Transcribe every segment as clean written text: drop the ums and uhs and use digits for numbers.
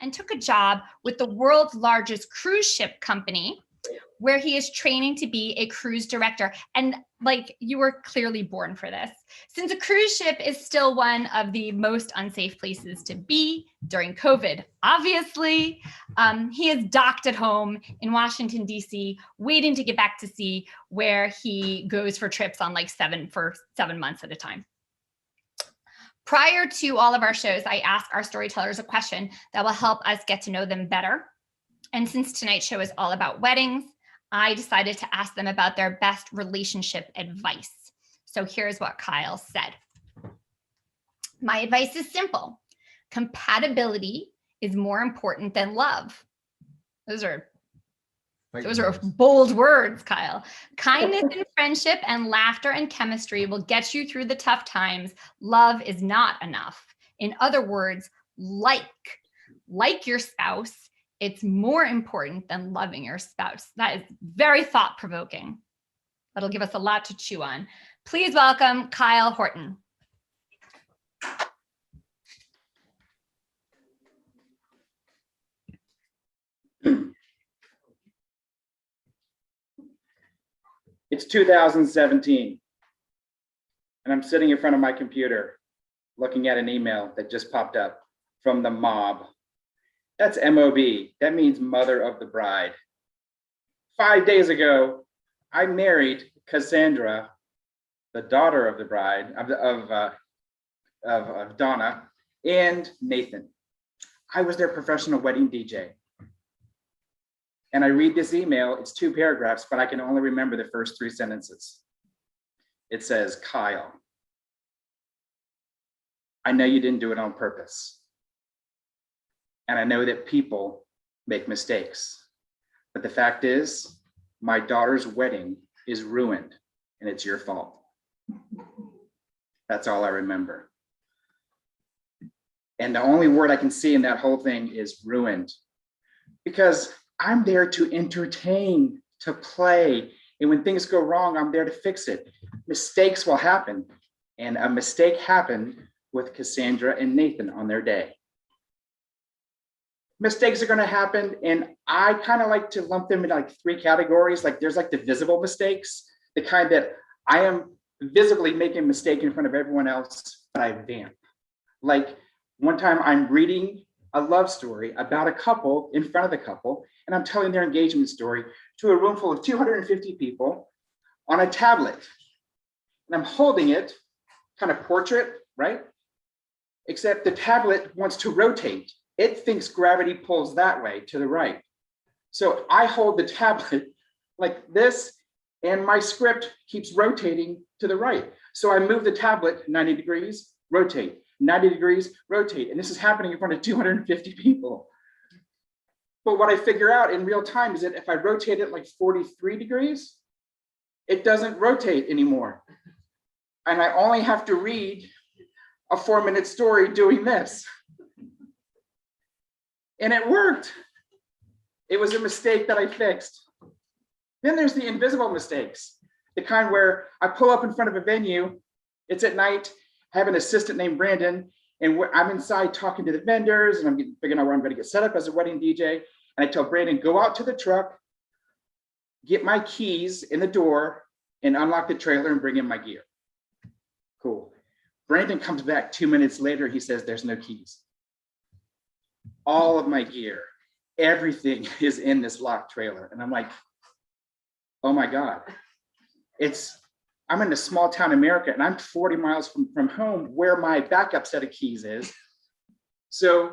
and took a job with the world's largest cruise ship company, where he is training to be a cruise director. And like, you were clearly born for this. Since a cruise ship is still one of the most unsafe places to be during COVID, obviously, he is docked at home in Washington, D.C., waiting to get back to sea, where he goes for trips on like 7 months at a time. Prior to all of our shows, I ask our storytellers a question that will help us get to know them better. And since tonight's show is all about weddings, I decided to ask them about their best relationship advice. So here's what Kyle said. My advice is simple. Compatibility is more important than love. Those are bold words, Kyle. Kindness and friendship and laughter and chemistry will get you through the tough times. Love is not enough. In other words, like your spouse, it's more important than loving your spouse. That is very thought-provoking. That'll give us a lot to chew on. Please welcome Kyle Horton. It's 2017, and I'm sitting in front of my computer looking at an email that just popped up from the mob. That's MOB. That means mother of the bride. 5 days ago, I married Cassandra, the daughter of the bride, of Donna and Nathan. I was their professional wedding DJ. And I read this email, it's 2 paragraphs, but I can only remember the first 3 sentences. It says, Kyle, I know you didn't do it on purpose. And I know that people make mistakes. But the fact is, my daughter's wedding is ruined, and it's your fault. That's all I remember. And the only word I can see in that whole thing is ruined. Because I'm there to entertain, to play. And when things go wrong, I'm there to fix it. Mistakes will happen. And a mistake happened with Cassandra and Nathan on their day. Mistakes are going to happen. And I kind of like to lump them in like 3 categories. Like there's like the visible mistakes, the kind that I am visibly making a mistake in front of everyone else, but I vamp. Like one time I'm reading a love story about a couple in front of the couple, and I'm telling their engagement story to a room full of 250 people on a tablet. And I'm holding it, kind of portrait, right? Except the tablet wants to rotate. It thinks gravity pulls that way to the right. So I hold the tablet like this, and my script keeps rotating to the right. So I move the tablet 90 degrees, rotate, 90 degrees, rotate. And this is happening in front of 250 people. But what I figure out in real time is that if I rotate it like 43 degrees, it doesn't rotate anymore. And I only have to read a 4-minute story doing this. And it worked. It was a mistake that I fixed. Then there's the invisible mistakes, the kind where I pull up in front of a venue, it's at night, I have an assistant named Brandon, and I'm inside talking to the vendors, and I'm figuring out where I'm going to get set up as a wedding DJ. And I tell Brandon, go out to the truck, get my keys in the door, and unlock the trailer and bring in my gear. Cool. Brandon comes back 2 minutes later, he says, there's no keys. All of my gear, everything is in this locked trailer. And I'm like, oh my God, I'm in a small town America, and I'm 40 miles from home where my backup set of keys is. So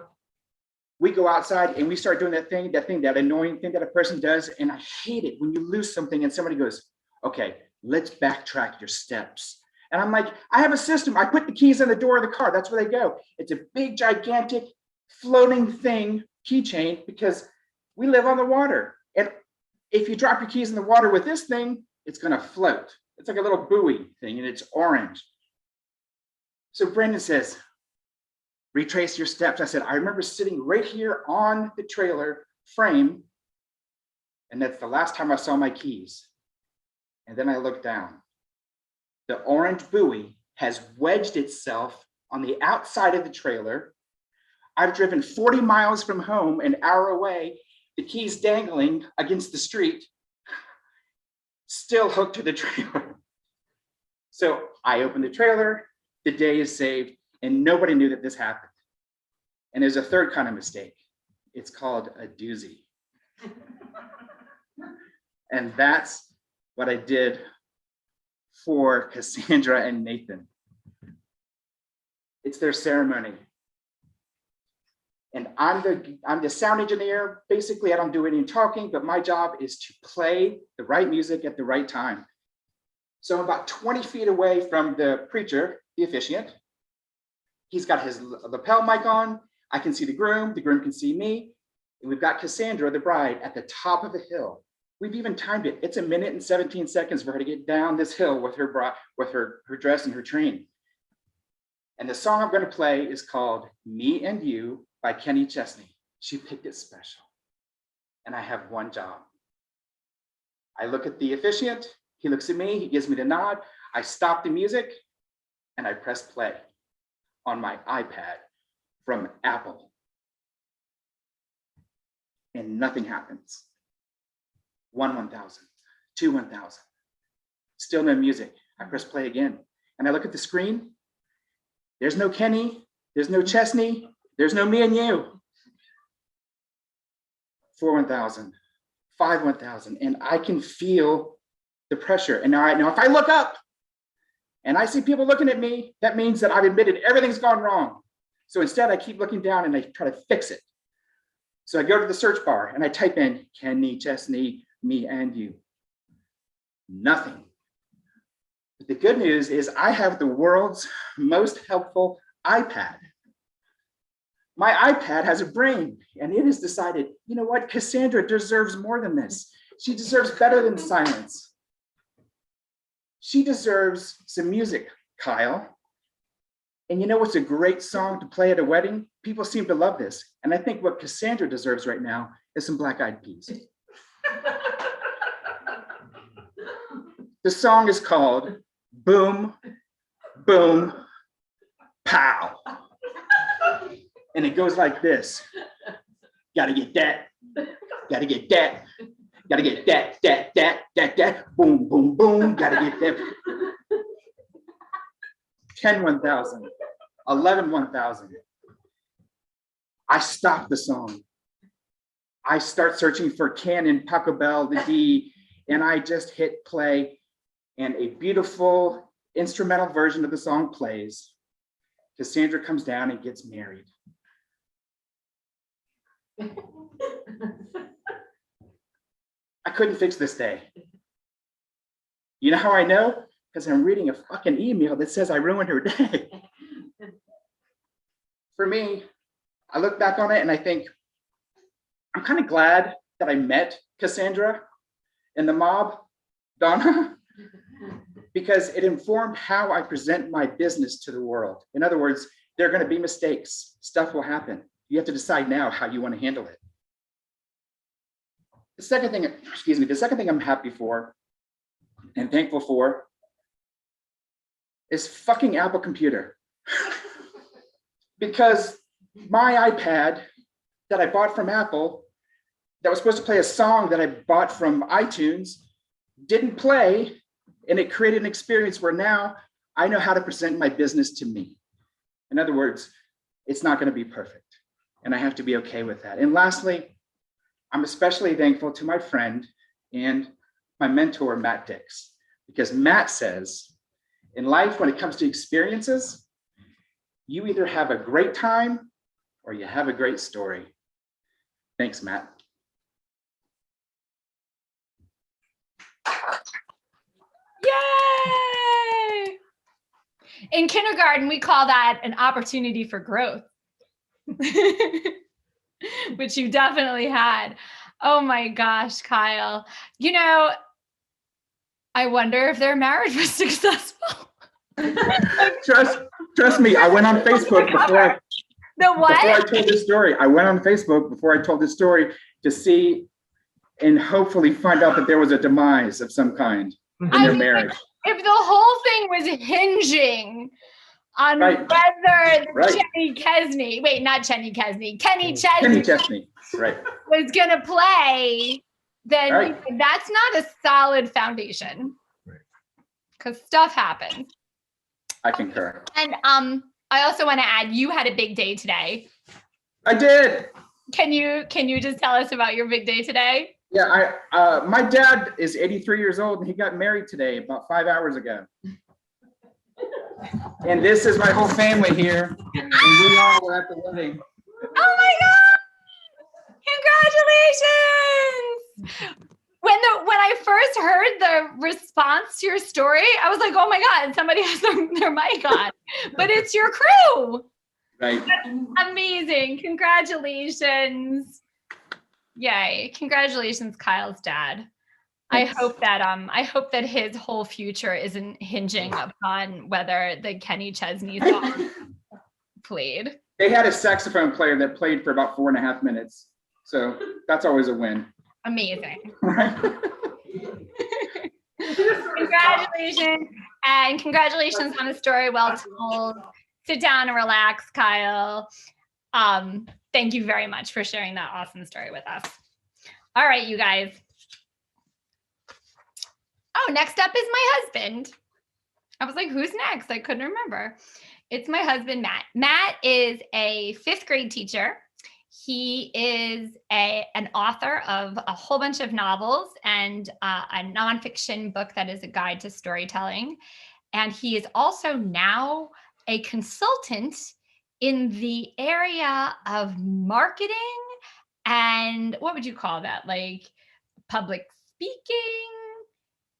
we go outside and we start doing that annoying thing that a person does. And I hate it when you lose something and somebody goes, okay, let's backtrack your steps. And I'm like, I have a system. I put the keys in the door of the car. That's where they go. It's a big, gigantic floating thing, keychain, because we live on the water. And if you drop your keys in the water with this thing, it's going to float. It's like a little buoy thing, and it's orange. So Brandon says, retrace your steps. I said, I remember sitting right here on the trailer frame, and that's the last time I saw my keys. And then I looked down. The orange buoy has wedged itself on the outside of the trailer. I've driven 40 miles from home, an hour away, the keys dangling against the street, still hooked to the trailer. So I opened the trailer, the day is saved, and nobody knew that this happened. And there's a third kind of mistake. It's called a doozy. And that's what I did for Cassandra and Nathan. It's their ceremony. And I'm the sound engineer. Basically, I don't do any talking, but my job is to play the right music at the right time. So I'm about 20 feet away from the preacher, the officiant. He's got his lapel mic on. I can see the groom can see me. And we've got Cassandra, the bride, at the top of the hill. We've even timed it. It's 1 minute and 17 seconds for her to get down this hill with her dress and her train. And the song I'm going to play is called Me and You by Kenny Chesney. She picked it special. And I have one job. I look at the officiant. He looks at me. He gives me the nod. I stop the music and I press play on my iPad from Apple. And nothing happens. 1,000, 2, 1,000. Still no music. I press play again. And I look at the screen. There's no Kenny. There's no Chesney. There's no me and you. 4, 1,000, 5, 1,000. And I can feel the pressure. And now if I look up and I see people looking at me, that means that I've admitted everything's gone wrong. So instead I keep looking down and I try to fix it. So I go to the search bar and I type in Kenny Chesney, me and you. Nothing. But the good news is I have the world's most helpful iPad. My iPad has a brain and it has decided, you know what, Cassandra deserves more than this. She deserves better than silence. She deserves some music, Kyle. And you know what's a great song to play at a wedding? People seem to love this. And I think what Cassandra deserves right now is some Black Eyed Peas. The song is called Boom, Boom, Pow. And it goes like this. Gotta get that, gotta get that, gotta get that, boom, boom, boom, gotta get that. 10, 1,000, 11, 1,000. I stop the song. I start searching for Canon, Pachelbel, the D, and I just hit play, and a beautiful instrumental version of the song plays. Cassandra comes down and gets married. I couldn't fix this day. You know how I know? Because I'm reading a fucking email that says I ruined her day. For me, I look back on it and I think, I'm kind of glad that I met Cassandra and the mob, Donna, because it informed how I present my business to the world. In other words, there are going to be mistakes. Stuff will happen. You have to decide now how you want to handle it. The second thing I'm happy for and thankful for is fucking Apple Computer. Because my iPad that I bought from Apple, that was supposed to play a song that I bought from iTunes, didn't play, and it created an experience where now I know how to present my business to me. In other words, it's not going to be perfect, and I have to be okay with that. And lastly, I'm especially thankful to my friend and my mentor, Matt Dix, because Matt says, in life, when it comes to experiences, you either have a great time or you have a great story. Thanks, Matt. Yay! In kindergarten, we call that an opportunity for growth, which you definitely had. Oh my gosh, Kyle. You know, I wonder if their marriage was successful. Trust me, I went on Facebook before I told this story. I went on Facebook before I told this story to see and hopefully find out that there was a demise of some kind in their marriage. If the whole thing was hinging on Right. whether Right. Kenny Chesney, wait, not Kenny Chesney, Kenny Kenny Chesney Chesney. Right. was going to play, then Right. that's not a solid foundation. Because stuff happens. I concur. And I also want to add, you had a big day today. I did. Can you just tell us about your big day today? Yeah, my dad is 83 years old and he got married today about 5 hours ago. And this is my whole family here. And we all were at the wedding. Oh my God! Congratulations! When I first heard the response to your story, I was like, oh my God, somebody has their mic on. But it's your crew. Right. That's amazing. Congratulations. Yay. Congratulations, Kyle's dad. Thanks. I hope that his whole future isn't hinging upon whether the Kenny Chesney song played. They had a saxophone player that played for about 4.5 minutes. So that's always a win. Amazing. Right. Congratulations. And congratulations on a story well told. Sit down and relax, Kyle. Thank you very much for sharing that awesome story with us. All right, you guys. Oh, next up is my husband. I was like, who's next? I couldn't remember. It's my husband, Matt. Matt is a 5th grade teacher. He is an author of a whole bunch of novels and a nonfiction book that is a guide to storytelling. And he is also now a consultant in the area of marketing and what would you call that? Like public speaking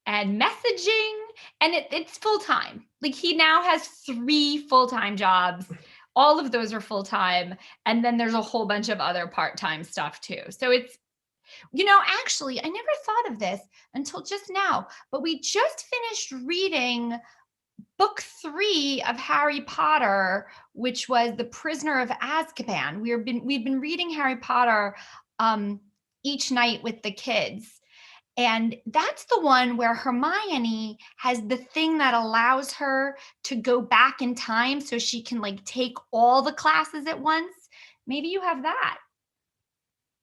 and messaging. And it's full-time. Like he now has 3 full-time jobs. All of those are full-time. And then there's a whole bunch of other part-time stuff too. So it's, actually, I never thought of this until just now, but we just finished reading book 3 of Harry Potter, which was The Prisoner of Azkaban. We've been reading Harry Potter each night with the kids. And that's the one where Hermione has the thing that allows her to go back in time so she can like take all the classes at once. Maybe you have that.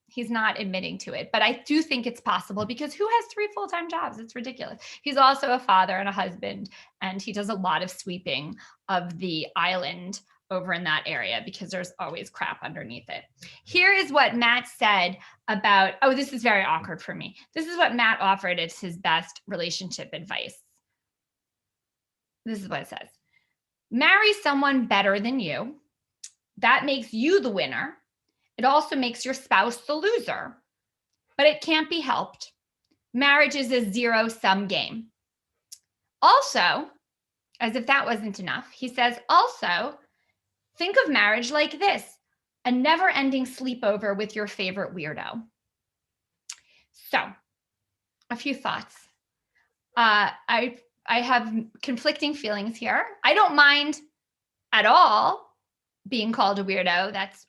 He's not admitting to it, but I do think it's possible because who has 3 full-time jobs? It's ridiculous. He's also a father and a husband, and he does a lot of sweeping of the island over in that area because there's always crap underneath it. Here is what Matt said about, oh, this is very awkward for me. This is what Matt offered as his best relationship advice. This is what it says. Marry someone better than you. That makes you the winner. It also makes your spouse the loser, but it can't be helped. Marriage is a zero-sum game. Also, as if that wasn't enough, he says, also, think of marriage like this, a never-ending sleepover with your favorite weirdo. So, a few thoughts. I have conflicting feelings here. I don't mind at all being called a weirdo. That's